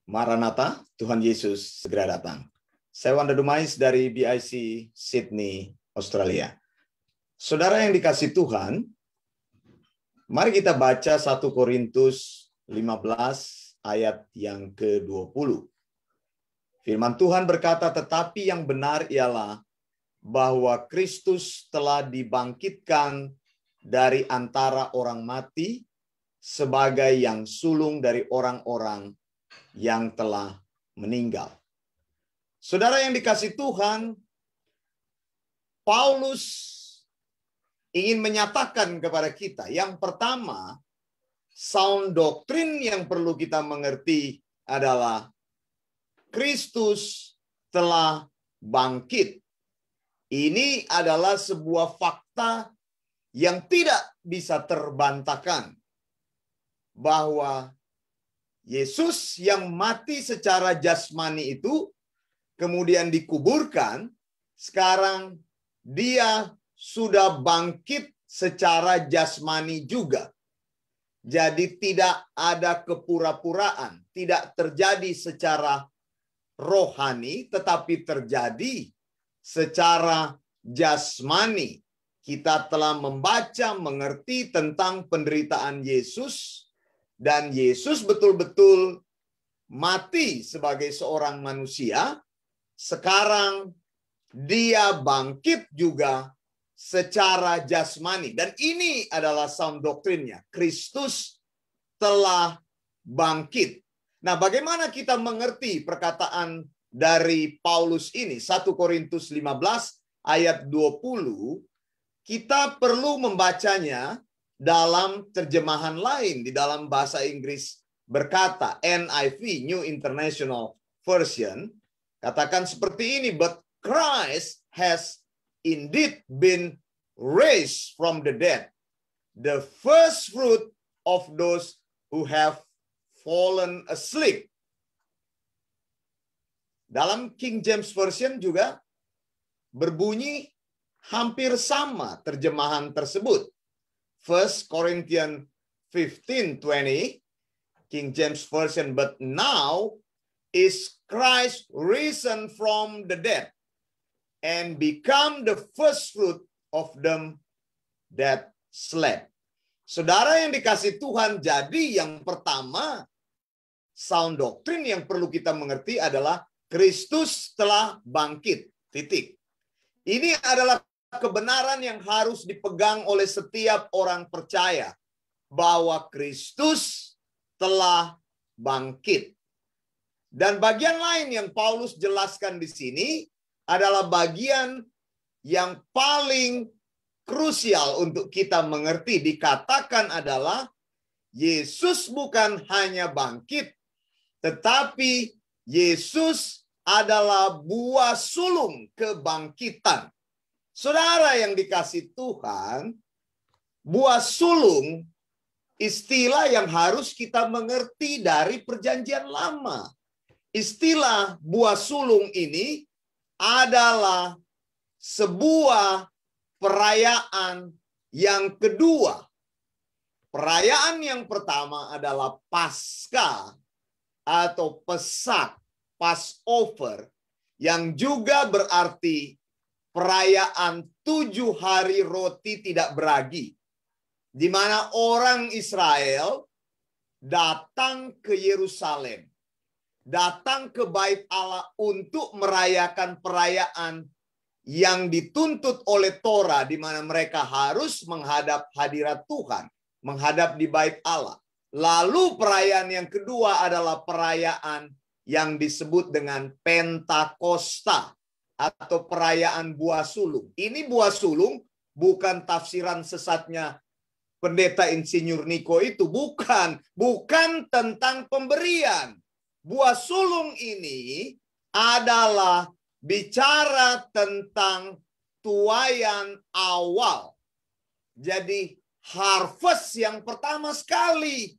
Maranatha, Tuhan Yesus segera datang. Saya Wanda Dumais dari BIC Sydney, Australia. Saudara yang dikasih Tuhan, mari kita baca 1 Korintus 15 ayat yang ke-20. Firman Tuhan berkata, tetapi yang benar ialah bahwa Kristus telah dibangkitkan dari antara orang mati sebagai yang sulung dari orang-orang yang telah meninggal. Saudara yang dikasih Tuhan, Paulus ingin menyatakan kepada kita, yang pertama, sound doktrin yang perlu kita mengerti adalah Kristus telah bangkit. Ini adalah sebuah fakta yang tidak bisa terbantahkan, bahwa Yesus yang mati secara jasmani itu kemudian dikuburkan, sekarang dia sudah bangkit secara jasmani juga. Jadi tidak ada kepura-puraan, tidak terjadi secara rohani, tetapi terjadi secara jasmani. Kita telah membaca, mengerti tentang penderitaan Yesus, dan Yesus betul-betul mati sebagai seorang manusia. Sekarang dia bangkit juga secara jasmani. Dan ini adalah sound doktrinnya. Kristus telah bangkit. Nah, bagaimana kita mengerti perkataan dari Paulus ini? 1 Korintus 15 ayat 20, kita perlu membacanya dalam terjemahan lain, di dalam bahasa Inggris berkata, NIV, New International Version, katakan seperti ini, but Christ has indeed been raised from the dead, the first fruit of those who have fallen asleep. Dalam King James Version juga berbunyi hampir sama terjemahan tersebut. 1 Corinthians 15:20, King James Version, but now is Christ risen from the dead and become the first fruit of them that slept. Saudara yang dikasih Tuhan, jadi yang pertama, sound doktrin yang perlu kita mengerti adalah Kristus telah bangkit. Titik. Ini adalah kebenaran yang harus dipegang oleh setiap orang percaya, bahwa Kristus telah bangkit. Dan bagian lain yang Paulus jelaskan di sini adalah bagian yang paling krusial untuk kita mengerti. Dikatakan adalah Yesus bukan hanya bangkit, tetapi Yesus adalah buah sulung kebangkitan. Saudara yang dikasih Tuhan, buah sulung istilah yang harus kita mengerti dari Perjanjian Lama. Istilah buah sulung ini adalah sebuah perayaan yang kedua. Perayaan yang pertama adalah Paskah atau Pesak, Passover, yang juga berarti perayaan 7 hari roti tidak beragi, di mana orang Israel datang ke Yerusalem, datang ke Bait Allah untuk merayakan perayaan yang dituntut oleh Torah, di mana mereka harus menghadap hadirat Tuhan, menghadap di Bait Allah. Lalu perayaan yang kedua adalah perayaan yang disebut dengan Pentakosta, atau perayaan buah sulung. Ini buah sulung bukan tafsiran sesatnya pendeta insinyur Niko itu. Bukan tentang pemberian. Buah sulung ini adalah bicara tentang tuaian awal. Jadi harvest yang pertama sekali.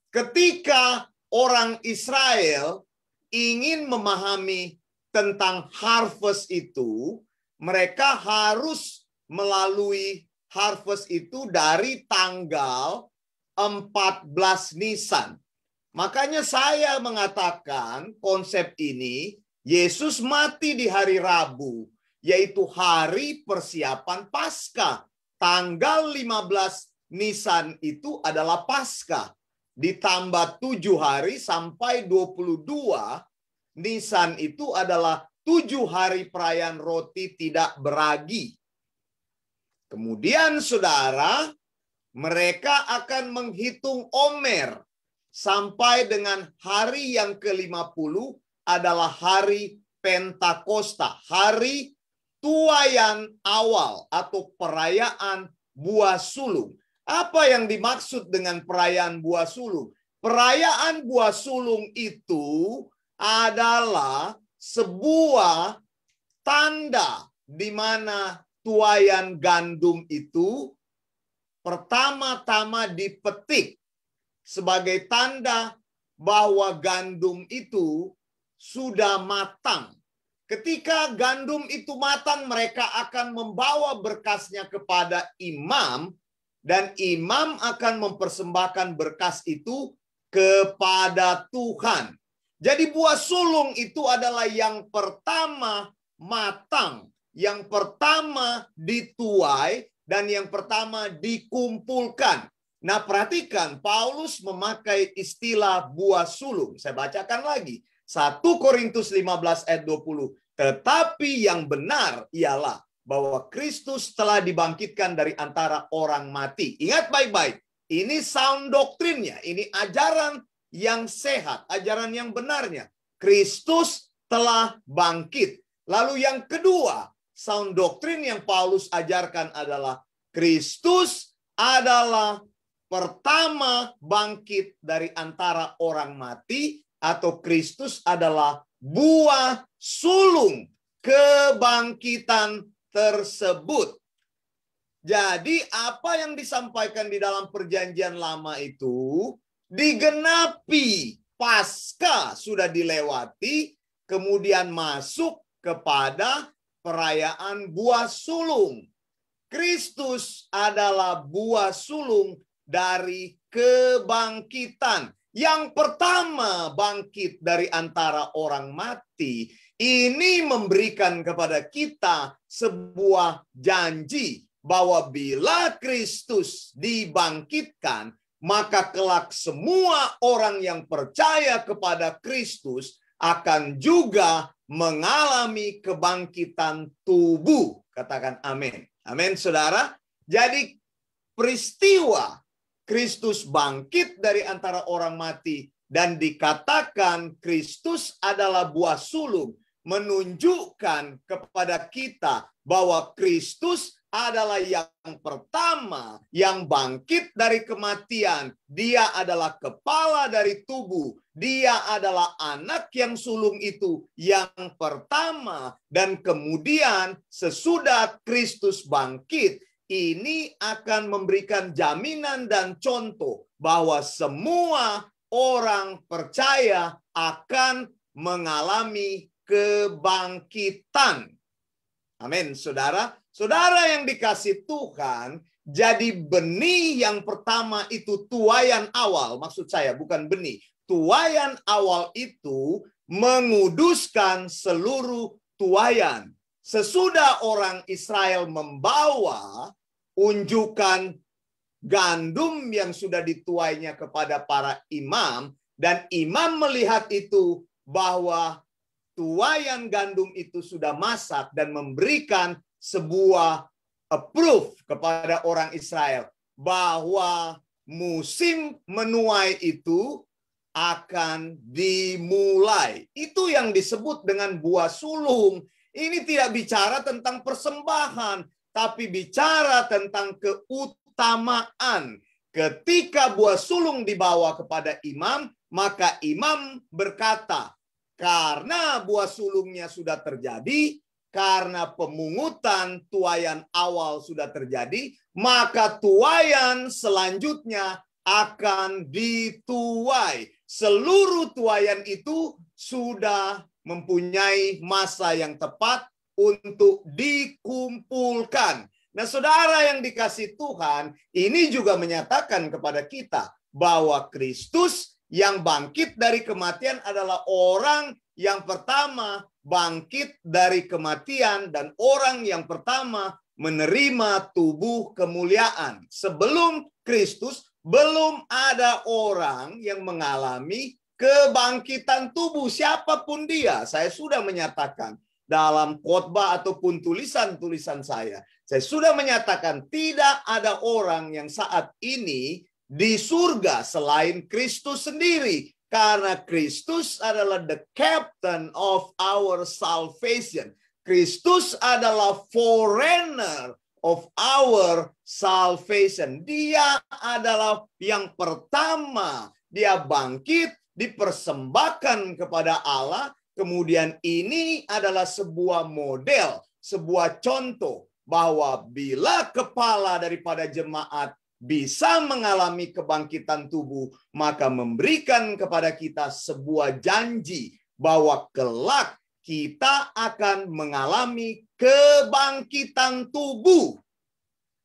Ketika orang Israel ingin memahami tentang harvest itu, mereka harus melalui harvest itu dari tanggal 14 Nisan. Makanya saya mengatakan konsep ini, Yesus mati di hari Rabu, yaitu hari persiapan Paskah. Tanggal 15 Nisan itu adalah Paskah. Ditambah 7 hari sampai 22 Nisan itu adalah 7 hari perayaan roti tidak beragi. Kemudian saudara, mereka akan menghitung Omer sampai dengan hari yang ke-50 adalah hari Pentakosta, hari tuaian awal atau perayaan buah sulung. Apa yang dimaksud dengan perayaan buah sulung? Perayaan buah sulung itu adalah sebuah tanda di mana tuaian gandum itu pertama-tama dipetik sebagai tanda bahwa gandum itu sudah matang. Ketika gandum itu matang, mereka akan membawa berkasnya kepada imam, dan imam akan mempersembahkan berkas itu kepada Tuhan. Jadi buah sulung itu adalah yang pertama matang, yang pertama dituai, dan yang pertama dikumpulkan. Nah, perhatikan, Paulus memakai istilah buah sulung. Saya bacakan lagi. 1 Korintus 15 ayat 20. Tetapi yang benar ialah bahwa Kristus telah dibangkitkan dari antara orang mati. Ingat baik-baik, ini sound doktrinnya, ini ajaran yang sehat, ajaran yang benarnya. Kristus telah bangkit. Lalu yang kedua, sound doktrin yang Paulus ajarkan adalah Kristus adalah pertama bangkit dari antara orang mati, atau Kristus adalah buah sulung kebangkitan tersebut. Jadi apa yang disampaikan di dalam perjanjian lama itu digenapi. Paskah sudah dilewati, kemudian masuk kepada perayaan buah sulung. Kristus adalah buah sulung dari kebangkitan. Yang pertama bangkit dari antara orang mati. Ini memberikan kepada kita sebuah janji bahwa bila Kristus dibangkitkan, maka kelak semua orang yang percaya kepada Kristus akan juga mengalami kebangkitan tubuh. Katakan amin. Amin, saudara. Jadi peristiwa Kristus bangkit dari antara orang mati dan dikatakan Kristus adalah buah sulung, menunjukkan kepada kita bahwa Kristus adalah yang pertama yang bangkit dari kematian. Dia adalah kepala dari tubuh. Dia adalah anak yang sulung itu yang pertama. Dan kemudian sesudah Kristus bangkit, ini akan memberikan jaminan dan contoh bahwa semua orang percaya akan mengalami kebangkitan. Amin, saudara. Saudara yang dikasih Tuhan, jadi benih yang pertama itu tuaian awal. Maksud saya bukan benih. Tuaian awal itu menguduskan seluruh tuaian. Sesudah orang Israel membawa unjukan gandum yang sudah dituainya kepada para imam, dan imam melihat itu bahwa tuaian gandum itu sudah masak dan memberikan sebuah approve kepada orang Israel bahwa musim menuai itu akan dimulai. Itu yang disebut dengan buah sulung. Ini tidak bicara tentang persembahan, tapi bicara tentang keutamaan. Ketika buah sulung dibawa kepada imam, maka imam berkata, karena buah sulungnya sudah terjadi, karena pemungutan tuaian awal sudah terjadi, maka tuaian selanjutnya akan dituai. Seluruh tuaian itu sudah mempunyai masa yang tepat untuk dikumpulkan. Nah, saudara yang dikasih Tuhan, ini juga menyatakan kepada kita bahwa Kristus Yang bangkit dari kematian adalah orang yang pertama bangkit dari kematian dan orang yang pertama menerima tubuh kemuliaan. Sebelum Kristus, belum ada orang yang mengalami kebangkitan tubuh, siapapun dia. Saya sudah menyatakan dalam khotbah ataupun tulisan-tulisan saya sudah menyatakan tidak ada orang yang saat ini di surga selain Kristus sendiri. Karena Kristus adalah the captain of our salvation. Kristus adalah foreigner of our salvation. Dia adalah yang pertama. Dia bangkit, dipersembahkan kepada Allah. Kemudian ini adalah sebuah model, sebuah contoh bahwa bila kepala daripada jemaat bisa mengalami kebangkitan tubuh, maka memberikan kepada kita sebuah janji bahwa kelak kita akan mengalami kebangkitan tubuh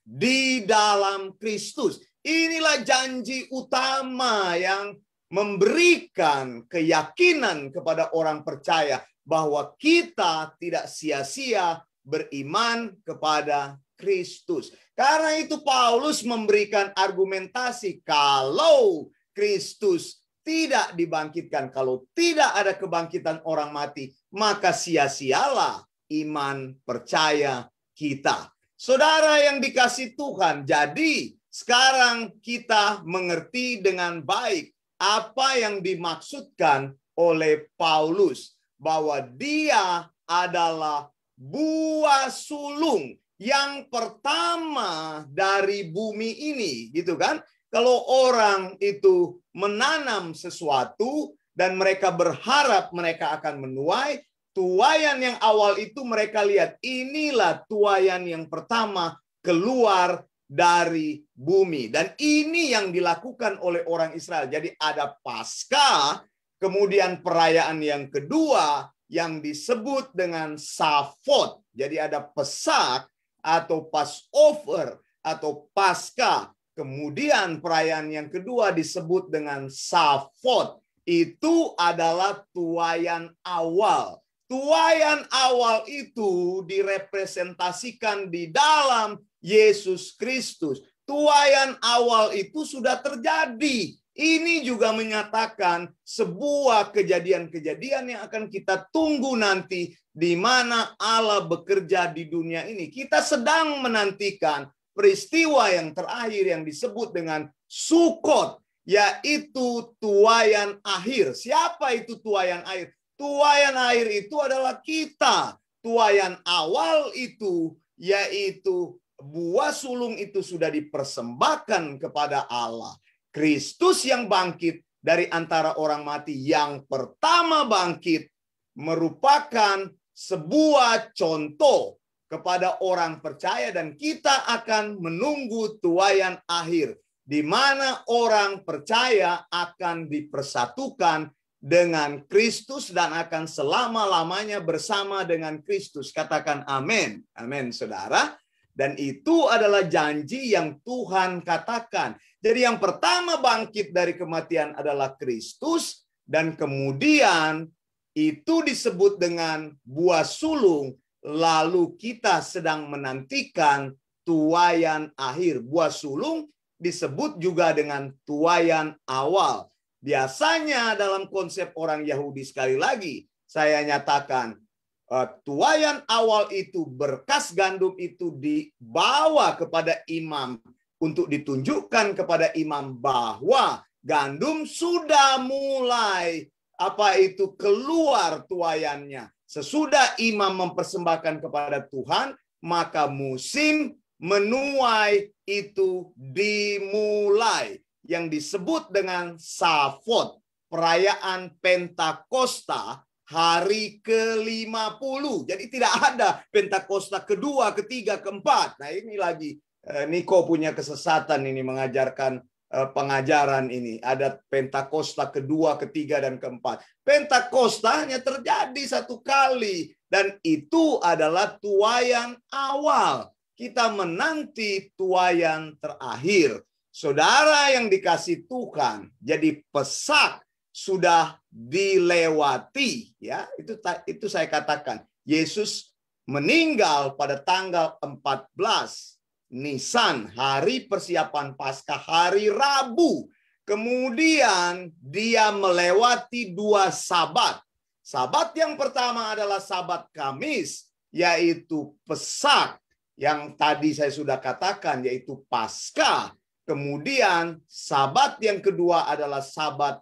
di dalam Kristus. Inilah janji utama yang memberikan keyakinan kepada orang percaya bahwa kita tidak sia-sia beriman kepada Kristus. Karena itu Paulus memberikan argumentasi kalau Kristus tidak dibangkitkan, kalau tidak ada kebangkitan orang mati, maka sia-sialah iman percaya kita. Saudara yang dikasih Tuhan, jadi sekarang kita mengerti dengan baik apa yang dimaksudkan oleh Paulus, bahwa dia adalah buah sulung yang pertama dari bumi ini, gitu kan? Kalau orang itu menanam sesuatu dan mereka berharap mereka akan menuai, tuaian yang awal itu mereka lihat, inilah tuaian yang pertama keluar dari bumi. Dan ini yang dilakukan oleh orang Israel. Jadi ada Paskah, kemudian perayaan yang kedua yang disebut dengan Savot. Jadi ada Pesak atau Passover atau Paskah. Kemudian perayaan yang kedua disebut dengan Savot. Itu adalah tuaian awal. Tuaian awal itu direpresentasikan di dalam Yesus Kristus. Tuaian awal itu sudah terjadi. Ini juga menyatakan sebuah kejadian-kejadian yang akan kita tunggu nanti di mana Allah bekerja di dunia ini. Kita sedang menantikan peristiwa yang terakhir yang disebut dengan Sukot, yaitu tuaian akhir. Siapa itu tuaian akhir? Tuaian akhir itu adalah kita. Tuaian awal itu yaitu buah sulung itu sudah dipersembahkan kepada Allah. Kristus yang bangkit dari antara orang mati, yang pertama bangkit, merupakan sebuah contoh kepada orang percaya, dan kita akan menunggu tuaian akhir di mana orang percaya akan dipersatukan dengan Kristus dan akan selama-lamanya bersama dengan Kristus. Katakan amin. Amin, saudara. Dan itu adalah janji yang Tuhan katakan. Jadi yang pertama bangkit dari kematian adalah Kristus, dan kemudian itu disebut dengan buah sulung, lalu kita sedang menantikan tuaian akhir. Buah sulung disebut juga dengan tuaian awal. Biasanya dalam konsep orang Yahudi, sekali lagi saya nyatakan, tuaian awal itu, berkas gandum itu dibawa kepada imam untuk ditunjukkan kepada imam bahwa gandum sudah mulai keluar tuaiannya. Sesudah imam mempersembahkan kepada Tuhan, maka musim menuai itu dimulai, yang disebut dengan Savot, perayaan Pentakosta, hari ke-50. Jadi tidak ada Pentakosta kedua, ketiga, keempat. Nah ini lagi Niko punya kesesatan ini mengajarkan pengajaran ini. Ada Pentakosta kedua, ketiga, dan keempat. Pentakosta hanya terjadi satu kali, dan itu adalah tuaian awal. Kita menanti tuaian terakhir. Saudara yang dikasih Tuhan, jadi Pesak sudah dilewati, ya. Itu saya katakan. Yesus meninggal pada tanggal 14 Nisan, hari persiapan Paskah, hari Rabu. Kemudian dia melewati 2 sabat. Sabat yang pertama adalah sabat Kamis, yaitu Pesak, yang tadi saya sudah katakan, yaitu Paskah. Kemudian sabat yang kedua adalah sabat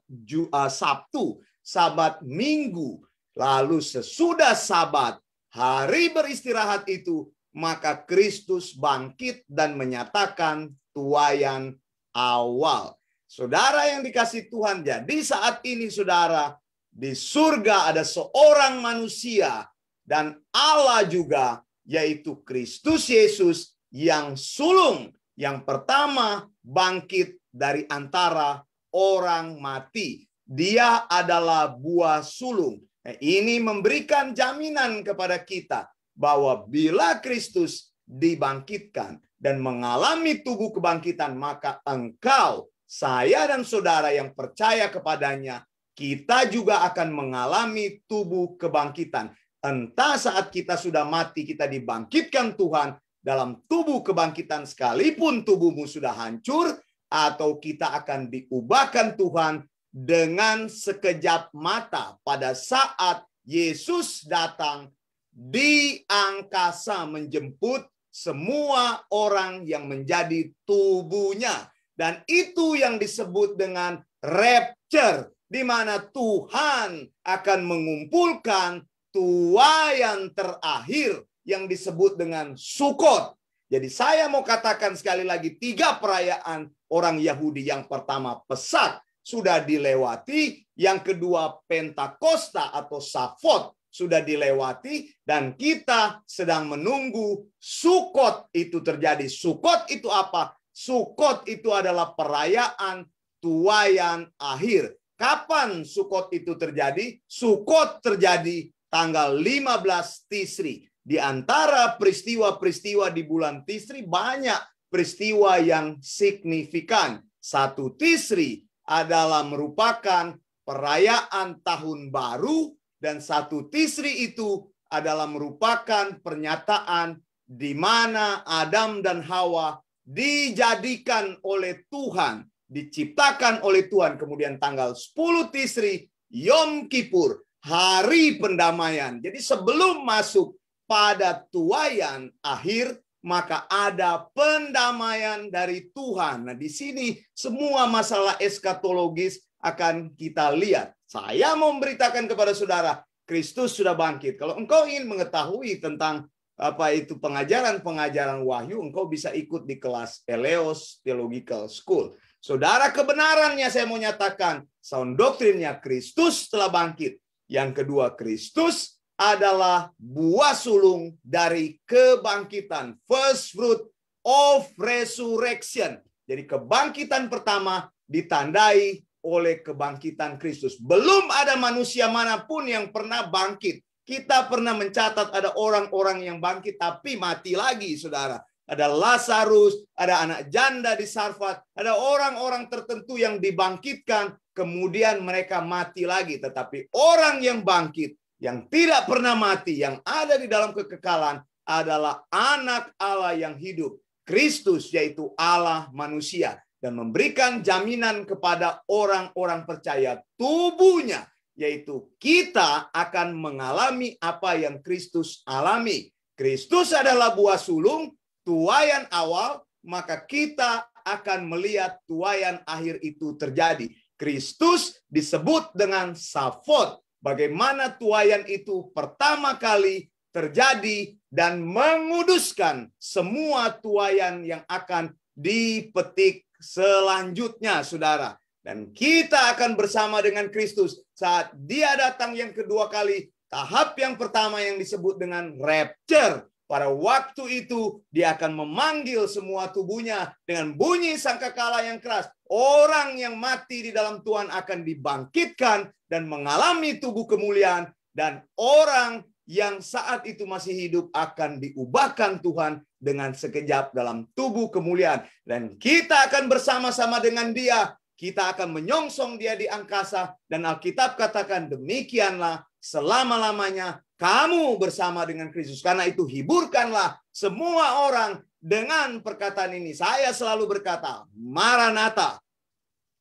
Sabtu, sabat Minggu. Lalu sesudah sabat, hari beristirahat itu, maka Kristus bangkit dan menyatakan tuaian awal. Saudara yang dikasih Tuhan, jadi saat ini saudara, di surga ada seorang manusia dan Allah juga, yaitu Kristus Yesus yang sulung. Yang pertama bangkit dari antara orang mati. Dia adalah buah sulung. Ini memberikan jaminan kepada kita bahwa bila Kristus dibangkitkan dan mengalami tubuh kebangkitan, maka engkau, saya dan saudara yang percaya kepadanya, kita juga akan mengalami tubuh kebangkitan. Entah saat kita sudah mati, kita dibangkitkan Tuhan dalam tubuh kebangkitan sekalipun tubuhmu sudah hancur, atau kita akan diubahkan Tuhan dengan sekejap mata pada saat Yesus datang di angkasa menjemput semua orang yang menjadi tubuhnya. Dan itu yang disebut dengan rapture, di mana Tuhan akan mengumpulkan tuaian terakhir yang disebut dengan Sukot. Jadi saya mau katakan sekali lagi, 3 perayaan orang Yahudi. Yang pertama Pesak sudah dilewati, yang kedua Pentakosta atau Safot sudah dilewati, dan kita sedang menunggu Sukot itu terjadi. Sukot itu apa? Sukot itu adalah perayaan tuaian akhir. Kapan Sukot itu terjadi? Sukot terjadi tanggal 15 Tisri. Di antara peristiwa-peristiwa di bulan Tisri, banyak peristiwa yang signifikan. 1 Tisri adalah merupakan perayaan tahun baru, dan 1 Tisri itu adalah merupakan pernyataan di mana Adam dan Hawa dijadikan oleh Tuhan, diciptakan oleh Tuhan. Kemudian tanggal 10 Tisri, Yom Kippur, hari pendamaian. Jadi sebelum masuk pada tuaian akhir, maka ada pendamaian dari Tuhan. Nah, di sini semua masalah eskatologis akan kita lihat. Saya mau memberitakan kepada saudara, Kristus sudah bangkit. Kalau engkau ingin mengetahui tentang apa itu pengajaran-pengajaran wahyu, engkau bisa ikut di kelas Eleos Theological School. Saudara, kebenarannya saya mau nyatakan, sound doktrinnya Kristus telah bangkit. Yang kedua, Kristus adalah buah sulung dari kebangkitan, first fruit of resurrection. Jadi kebangkitan pertama ditandai oleh kebangkitan Kristus. Belum ada manusia manapun yang pernah bangkit. Kita pernah mencatat ada orang-orang yang bangkit tapi mati lagi, saudara. Ada Lazarus, ada anak janda di Sarfat, ada orang-orang tertentu yang dibangkitkan, kemudian mereka mati lagi. Tetapi orang yang bangkit, yang tidak pernah mati, yang ada di dalam kekekalan, adalah anak Allah yang hidup, Kristus, yaitu Allah manusia, dan memberikan jaminan kepada orang-orang percaya tubuhnya, yaitu kita akan mengalami apa yang Kristus alami. Kristus adalah buah sulung, tuaian awal, maka kita akan melihat tuaian akhir itu terjadi. Kristus disebut dengan Safot. Bagaimana tuaian itu pertama kali terjadi dan menguduskan semua tuaian yang akan dipetik selanjutnya, saudara. Dan kita akan bersama dengan Kristus saat dia datang yang kedua kali. Tahap yang pertama yang disebut dengan rapture. Pada waktu itu dia akan memanggil semua tubuhnya dengan bunyi sangkakala yang keras. Orang yang mati di dalam Tuhan akan dibangkitkan dan mengalami tubuh kemuliaan. Dan orang yang saat itu masih hidup akan diubahkan Tuhan dengan sekejap dalam tubuh kemuliaan. Dan kita akan bersama-sama dengan Dia. Kita akan menyongsong Dia di angkasa. Dan Alkitab katakan demikianlah selama-lamanya kamu bersama dengan Kristus. Karena itu hiburkanlah semua orang dengan perkataan ini. Saya selalu berkata, Maranatha.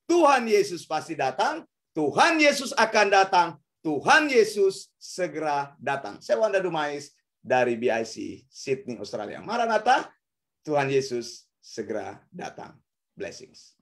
Tuhan Yesus pasti datang. Tuhan Yesus akan datang. Tuhan Yesus segera datang. Saya Wanda Dumais dari BIC Sydney, Australia. Maranatha, Tuhan Yesus segera datang. Blessings.